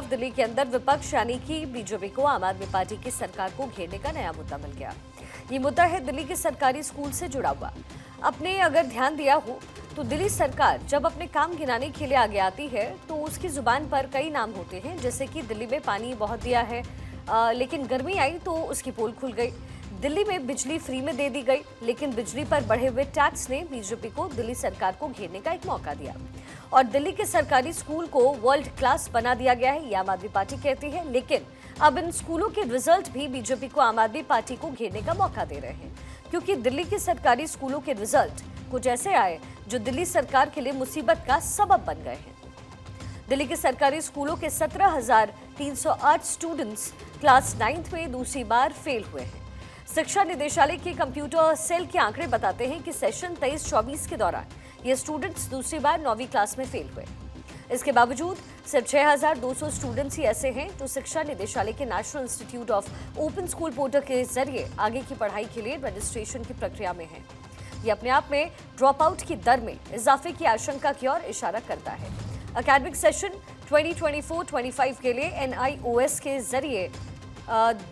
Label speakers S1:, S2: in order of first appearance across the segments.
S1: दिल्ली के अंदर विपक्ष यानी कि बीजेपी को आम आदमी पार्टी की सरकार को घेरने का नया मुद्दा मिल गया। ये मुद्दा है दिल्ली के सरकारी स्कूल से जुड़ा हुआ। अपने अगर ध्यान दिया हो तो दिल्ली सरकार जब अपने काम गिनाने के लिए आगे आती है तो उसकी जुबान पर कई नाम होते हैं, जैसे कि दिल्ली में पानी बहुत दिया है, लेकिन गर्मी आई तो उसकी पोल खुल गई। दिल्ली में बिजली फ्री में दे दी गई, लेकिन बिजली पर बढ़े हुए टैक्स ने बीजेपी को दिल्ली सरकार को घेरने का एक मौका दिया। और दिल्ली के सरकारी स्कूल को वर्ल्ड क्लास बना दिया गया है, ये आम आदमी पार्टी कहती है, लेकिन अब इन स्कूलों के रिजल्ट भी बीजेपी को आम आदमी पार्टी को घेरने का मौका दे रहे हैं, क्योंकि दिल्ली के सरकारी स्कूलों के रिजल्ट कुछ ऐसे आए जो दिल्ली सरकार के लिए मुसीबत का सबब बन गए हैं। दिल्ली के सरकारी स्कूलों के 17,308 स्टूडेंट्स क्लास 9th में दूसरी बार फेल हुए हैं। शिक्षा निदेशालय के कंप्यूटर सेल के आंकड़े बताते हैं कि सेशन 23-24 के दौरान ये स्टूडेंट्स दूसरी बार 9वीं क्लास में फेल हुए। इसके बावजूद सिर्फ 6,200 स्टूडेंट्स ही ऐसे हैं जो शिक्षा निदेशालय के national institute of open school portal के जरिए आगे की पढ़ाई के लिए रजिस्ट्रेशन की प्रक्रिया में हैं। ये अपने आप में ड्रॉप आउट की दर में इजाफे की आशंका की ओर इशारा करता है। एकेडमिक सेशन 2024-25 के लिए NIOS के जरिए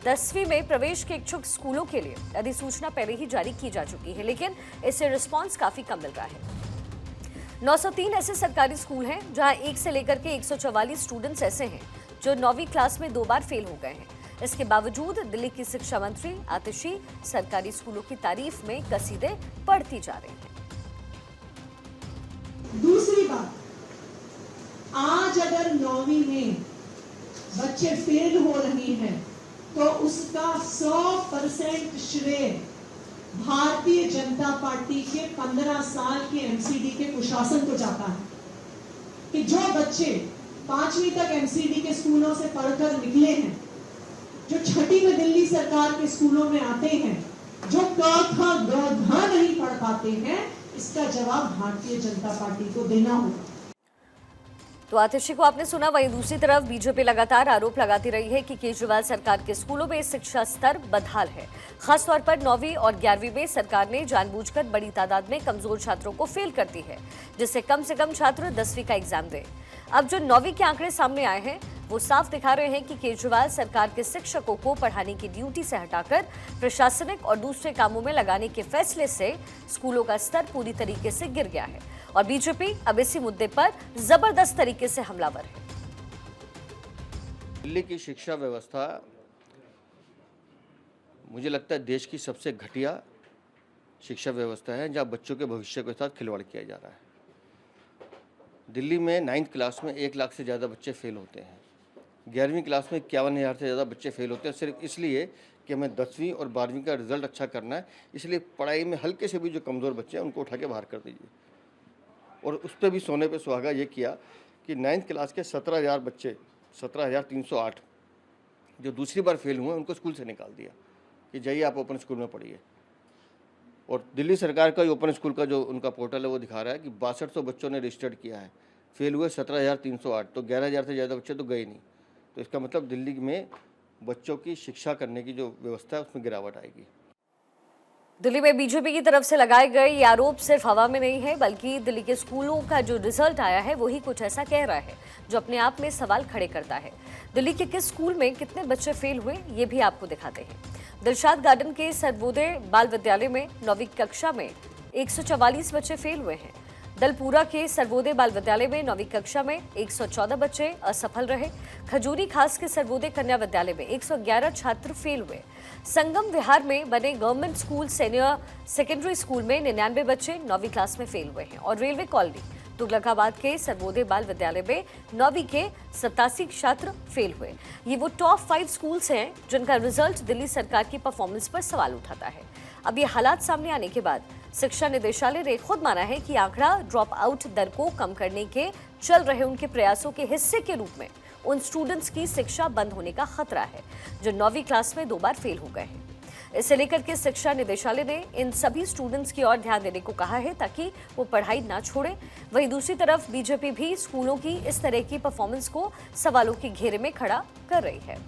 S1: 10वीं में प्रवेश के इच्छुक स्कूलों के लिए अधिसूचना पहले ही जारी की जा चुकी है, लेकिन इससे रिस्पांस काफी कम मिल रहा है। 903 ऐसे सरकारी स्कूल हैं जहां 1 से लेकर के 144 स्टूडेंट्स ऐसे हैं जो 9वीं क्लास में 2 बार फेल हो गए हैं। इसके बावजूद दिल्ली की शिक्षा मंत्री आतिशी सरकारी स्कूलों की तारीफ में कसीदे पढ़ती जा रही हैं।
S2: दूसरी बात, आज अगर 9वीं में बच्चे फेल हो रहे हैं तो उसका 100% श्रेय भारतीय जनता पार्टी के 15 साल के एमसीडी के कुशासन को जाता है कि जो बच्चे 5वीं तक एमसीडी के स्कूलों से पढ़कर निकले हैं, जो 6ठी में दिल्ली सरकार के स्कूलों में आते हैं, जो क ख ग घ नहीं पढ़ पाते हैं, इसका जवाब भारतीय जनता पार्टी को देना होगा।
S1: तो आतिशी को आपने सुना। वहीं दूसरी तरफ बीजेपी लगातार आरोप लगाती रही है कि केजरीवाल सरकार के स्कूलों में शिक्षा स्तर बदहाल है। खासतौर पर 9वीं और 11वीं में सरकार ने जानबूझकर बड़ी तादाद में कमजोर छात्रों को फेल करती है, जिससे कम से कम छात्र 10वीं का एग्जाम दें। अब जो 9वीं के आंकड़े सामने आए हैं वो साफ दिखा रहे हैं कि केजरीवाल सरकार के शिक्षकों को पढ़ाने की ड्यूटी से हटाकर प्रशासनिक और दूसरे कामों में लगाने के फैसले से स्कूलों का स्तर पूरी तरीके से गिर गया है और बीजेपी अब इसी मुद्दे पर जबरदस्त तरीके से हमलावर है।
S3: दिल्ली की शिक्षा व्यवस्था मुझे लगता है देश की सबसे घटिया शिक्षा व्यवस्था है, जहां बच्चों के भविष्य के साथ खिलवाड़ किया जा रहा है। दिल्ली में 9th क्लास में 1 लाख से ज़्यादा बच्चे फेल होते हैं। 11वीं क्लास में 51,000 से ज़्यादा बच्चे फेल होते हैं, सिर्फ इसलिए कि हमें 10वीं और 12वीं का रिजल्ट अच्छा करना है। इसलिए पढ़ाई में हल्के से भी जो कमज़ोर बच्चे हैं उनको उठा के बाहर कर दीजिए। और उस पर भी सोने पे सुहागा ये किया कि 9th क्लास के 17,000 बच्चे, 17,308 जो दूसरी बार फेल हुए उनको स्कूल से निकाल दिया कि जाइए आप ओपन स्कूल में पढ़िए। और दिल्ली सरकार का ओपन स्कूल का जो उनका पोर्टल है वो दिखा रहा है कि 6200 बच्चों ने रजिस्टर्ड किया है, फेल हुए 17,308, तो 11,000 से ज़्यादा बच्चे तो गए नहीं। तो इसका मतलब दिल्ली में बच्चों की शिक्षा करने की जो व्यवस्था है उसमें गिरावट आएगी।
S1: दिल्ली में बीजेपी की तरफ से लगाए गए ये आरोप सिर्फ हवा में नहीं है, बल्कि दिल्ली के स्कूलों का जो रिजल्ट आया है वही कुछ ऐसा कह रहा है जो अपने आप में सवाल खड़े करता है। दिल्ली के किस स्कूल में कितने बच्चे फेल हुए ये भी आपको दिखाते हैं। दिलशाद गार्डन के सर्वोदय बाल विद्यालय में 9वीं कक्षा में 144 बच्चे फेल हुए हैं। दलपुरा के सर्वोदय बाल विद्यालय में 9वीं कक्षा में 114 बच्चे असफल रहे। खजूरी खास के सर्वोदय कन्या विद्यालय में 111 छात्र फेल हुए। संगम विहार में बने government school senior secondary school में 99 बच्चे 9वीं क्लास में फेल हुए हैं। और रेलवे कॉलोनी तुगलकाबाद के सर्वोदय बाल विद्यालय में 9वीं के 87 छात्र फेल हुए। ये वो टॉप 5 स्कूल्स हैं जिनका रिजल्ट दिल्ली सरकार की परफॉर्मेंस पर सवाल उठाता है। अब ये हालात सामने आने के बाद शिक्षा निदेशालय ने खुद माना है कि आंकड़ा ड्रॉप आउट दर को कम करने के चल रहे उनके प्रयासों के हिस्से के रूप में उन स्टूडेंट्स की शिक्षा बंद होने का खतरा है जो 9वीं क्लास में 2 बार फेल हो गए हैं। इसे लेकर के शिक्षा निदेशालय ने इन सभी स्टूडेंट्स की ओर ध्यान देने को कहा है ताकि वो पढ़ाई ना छोड़े। वहीं दूसरी तरफ बीजेपी भी स्कूलों की इस तरह की परफॉर्मेंस को सवालों के घेरे में खड़ा कर रही है।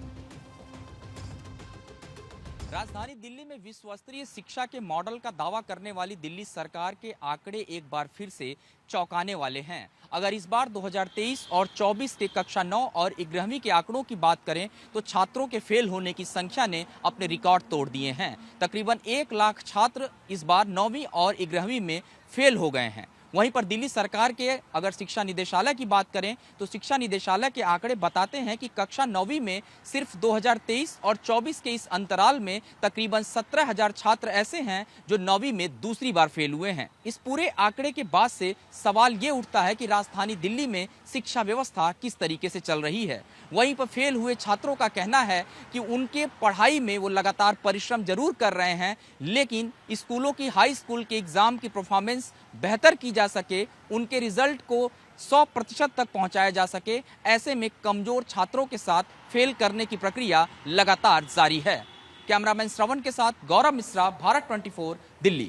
S4: राजधानी दिल्ली में विश्व स्तरीय शिक्षा के मॉडल का दावा करने वाली दिल्ली सरकार के आंकड़े एक बार फिर से चौंकाने वाले हैं। अगर इस बार 2023 और 24 के कक्षा 9 और 11वीं के आंकड़ों की बात करें तो छात्रों के फेल होने की संख्या ने अपने रिकॉर्ड तोड़ दिए हैं। तकरीबन 1 लाख छात्र इस बार 9वीं और 11वीं में फेल हो गए हैं। वहीं पर दिल्ली सरकार के अगर शिक्षा निदेशालय की बात करें तो शिक्षा निदेशालय के आंकड़े बताते हैं कि कक्षा 9वीं में सिर्फ 2023 और 24 के इस अंतराल में तकरीबन 17,000 छात्र ऐसे हैं जो 9वीं में दूसरी बार फेल हुए हैं। इस पूरे आंकड़े के बाद से सवाल ये उठता है कि राजधानी दिल्ली में शिक्षा व्यवस्था किस तरीके से चल रही है। वहीं पर फेल हुए छात्रों का कहना है कि उनके पढ़ाई में वो लगातार परिश्रम जरूर कर रहे हैं, लेकिन स्कूलों की हाई स्कूल के एग्जाम की परफॉर्मेंस बेहतर की जा सके, उनके रिजल्ट को 100% तक पहुंचाया जा सके, ऐसे में कमजोर छात्रों के साथ फेल करने की प्रक्रिया लगातार जारी है। कैमरामैन श्रवण के साथ गौरव मिश्रा, भारत 24, दिल्ली।